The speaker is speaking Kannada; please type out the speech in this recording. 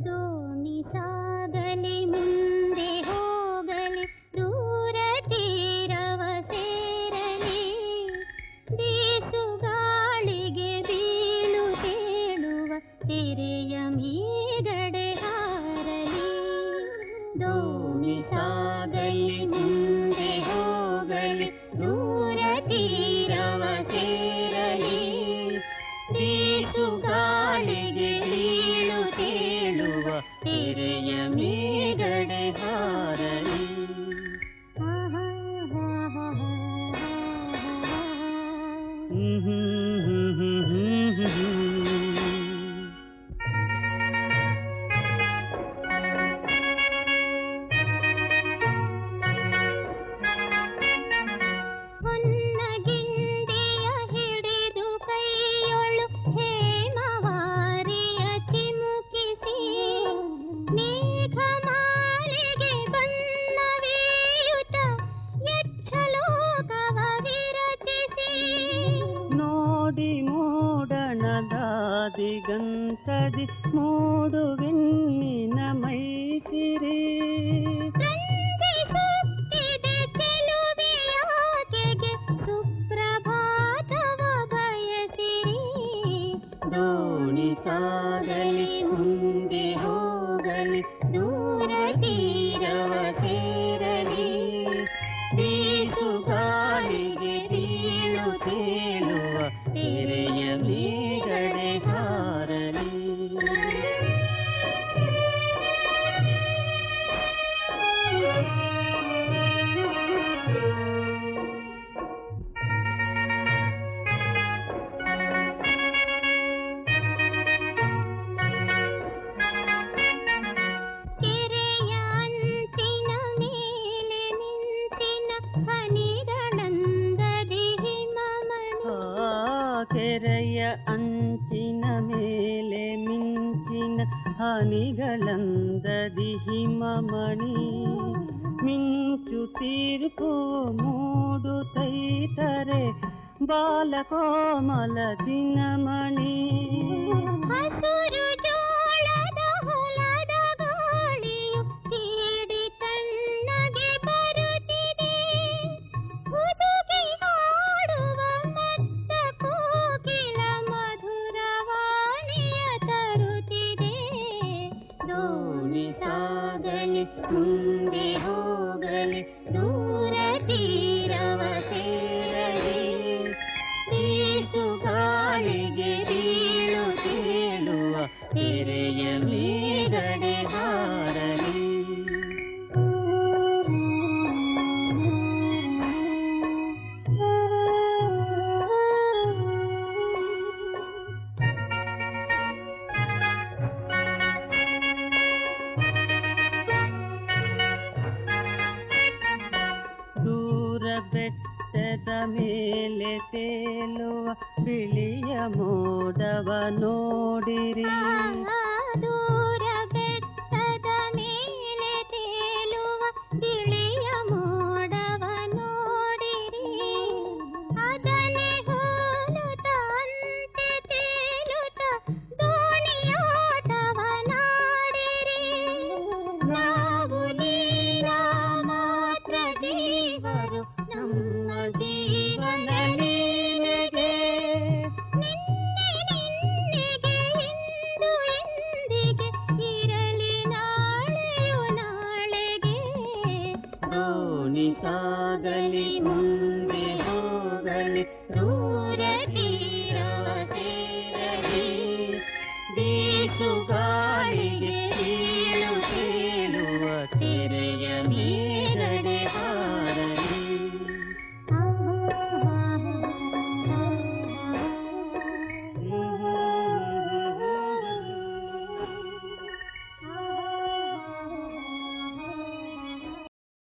ದೋಣಿ ಸಾಗಲಿ ಮುಂದೆ ಹೋಗಲಿ ದೂರ ತೀರವ ಸೇರಲಿ ಬೀಸುಗಾಳಿಗೆ ಬೀಳು ತೇಳುವ ತೆರೆಯ ಮೀಗಡೆ ಹಾರಲಿ. ದೋಣಿ ಸಾಗಲಿ ಮುಂದೆ ಹೋಗಲಿ ದೂರ ತೀರವ ಸೇರಲಿ ಬೀಸುಗಾಳಿಗೆ ಬೀಳು ತೇಳುವ ತೆರೆಯ ಮೇಗಡೆ ಹಾರಲಿ. ಹೊನ್ನಗಿಂಡಿಯ ಹಿಡಿದು ಕೈಯೊಳು ಹೇಮವಾರಿಯ ಚಿಮುಕಿಸಿ ಮೇಘಮಾಲೆಗೆ ಬಣ್ಣವೇಯುತ ಯಕ್ಷಲೋಕವ ವಿರಚಿಸಿ ನೋಡಿ ಮೂಡಣದಾದಿಗಂತದಿ ಮೂಡುವೆನ್ನಿನ ಮೈಸಿರಿ ರಂಜಿಸುತ್ತಿದೆ ಚೆಲುವೆಯಾಕೆಗೆ ಸುಪ್ರಭಾತವ ಬಯಸಿರಿ. ದೋಣಿ ಸಾಗಲಿ ಮುಂದೆ ಹೋಗಲಿ ದೂರ ತೀರವ ಸೇರಲಿ ಬೀಸುಗಾಳಿಗೆ ಬೀಳು ತೇಳುವ ತೆರೆಯ ಮೇಗಡೆ ಹಾರಲಿ. ಕೆರೆಯ ಅಂಚಿನ ಮೇಲೆ ಮಿಂಚಿನ ಹನಿಗಳಂದದಿ ಹಿಮಮಣಿ ಕೆರೆಯ ಅಂಚಿನ ಮೇಲೆ ಮಿಂಚಿನ ಹನಿಗಳಂದದಿ ಹಿಮಮಣಿ ಮಿಂಚು ತೀರ್ಪು ಮೂಡುತ್ತೈತರೆ ಬಾಲಕೋಮಲ ದಿನಮಣಿ. ಹಸುರು ಜೋಳದ ಹೊಲದ ಗಾಳಿಯು ತೀಡಿ ತಣ್ಣಗೆ ಬರುತ್ತಿದೆ ಹುದುಗಿ ಹಾಡುವ ಮತ್ತ ಕೋಕಿಲ ಮಧುರವಾಣಿಯ ತರುತ್ತಿದೆ. ದೋಣಿ ಸಾಗಲಿ ಮುಂದೆ ಹೋಗಲಿ ದೂರ ತೀರವ ಸೇರಲಿ ಬೀಸುಗಾಳಿಗೆ ಬೀಳು ತೇಳುವ ತೆರೆಯ ಮೇಗಡೆ ಹಾರಲಿ. ದೂರ ಬೆಟ್ಟದ ಮೇಲೆ ತೇಲುವ ಬಿಳಿಯ ಮೋಡವ ನೋಡಿರಿ ದೂರ ಬೆಟ್ಟದ ಮೇಲೆ ತೇಲುವ ಬಿಳಿಯ ಮೋಡವ ನೋಡಿರಿ ಅದನ್ನೇ ಹೋಲುತ್ತ ಅಂತೆ ತೇಲುತ್ತ ದೋಣಿಯಾಟವ ನಾಡಿರಿ. ನಾವು ನೀರ ಮಾತ್ರ ಜೀವರು ನಮ್ಮ ಜೀವನ ನೀನೆಗೆ ನಿನ್ನೆಗೆ ಇಂದು ಎಂದಿಗೆ ಇರಲಿ ನಾಳೆಯು ನಾಳೆಗೆ. ದೋಣಿ ಸಾಗಲಿ ಮುಂದೆ ಹೋಗಲಿ